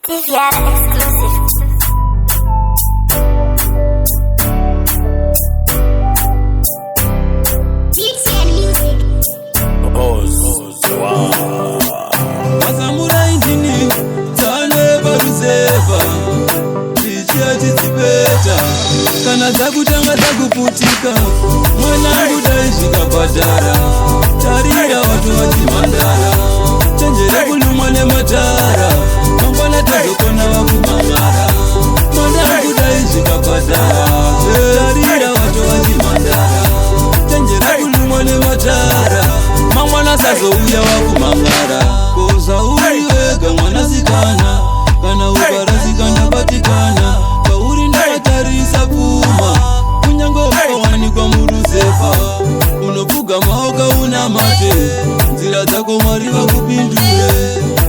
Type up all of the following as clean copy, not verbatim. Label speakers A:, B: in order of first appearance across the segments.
A: Tiziana exclusive. DXN music.
B: Masamura injini Tane baruzeva Lichia chitipeta Kana zakutanga zakuputika Mwanangu daishika patara Tarira watu wachimandara Chenjere kulumwa ne matara Mambana tazokona wakumangara Mwanangu daishika patara Tarira watu wachimandara Chenjere kulumwa ne matara Mambana sazo uya wakumangara Koza uliwega mwana zikana Kana ukarazikana patikana Kauri ndakatarisa kuma Kunyango kawani kwa muruzefa Unopuga maoka una mate Nzira zako mariva kupindule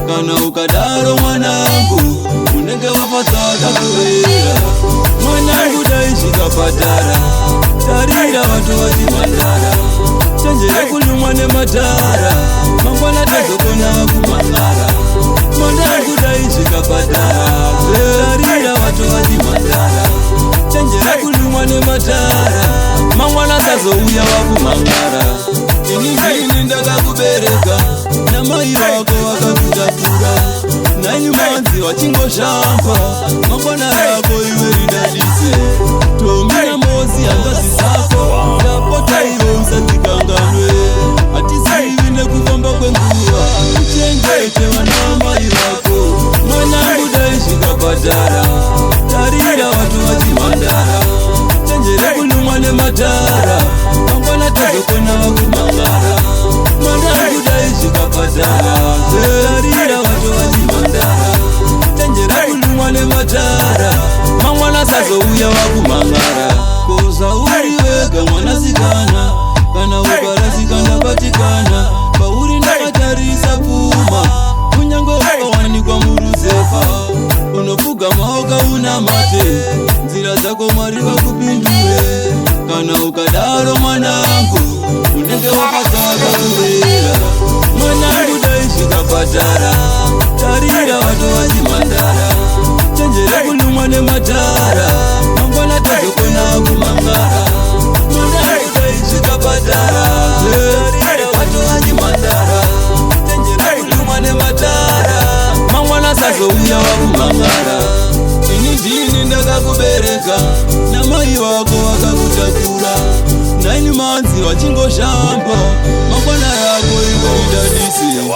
B: Kana ukadaro mwanangu Unenge wapasada kuwera Mwanangu daishika patara Tarira watu wachimandara Chenjere kulumwa ne matara Mambwana tazokona wakumangara Mwanangu daishika patara Tarira watu wachimandara Chenjere kulumwa ne matara Mambwana sazo uya wakumangara Iningini ndaka kubereka Na mai wako wakakutakura Na nyumanzi wachingo shampa Mambwana yako iwe ridadise Tomina mozi angazi sako Tapota iyo msakikanganwe Atisiwine kufamba kwenguwa Uchengete wanamai wako Mwanangu daishika patara Tarira watu wachimandara Chenjere kulumwa ne matara Mambwana tazokona wakumangara Mwanangu daishika patara Tarira watu wachimandara Chenjere kulumwa ne matara Mambwana sazo uya wakumangara Koza uliwega mwana zikana Kana ukarazikana patikana Pauri ndakatarisa puma Kunyango kawani kwa muruzefa Unopuga maoka una mate Nzira zako mariva kupindule Kana ukadaro mwanangu Unenge wapasaka kuwera Mwanangu daishika patara Tarira watu wachimandara Chenjere kulumwa ne matara Mambwana tazokona wakumangara Mwanangu daishika patara Tarira watu wachimandara Chenjere kulumwa ne matara Mambwana sazo uya wakumangara Inindini ndaka kubereka Na mai wako wakakutakura Na nyumanzi wachingo shampa Mambwana yako iwe idadisi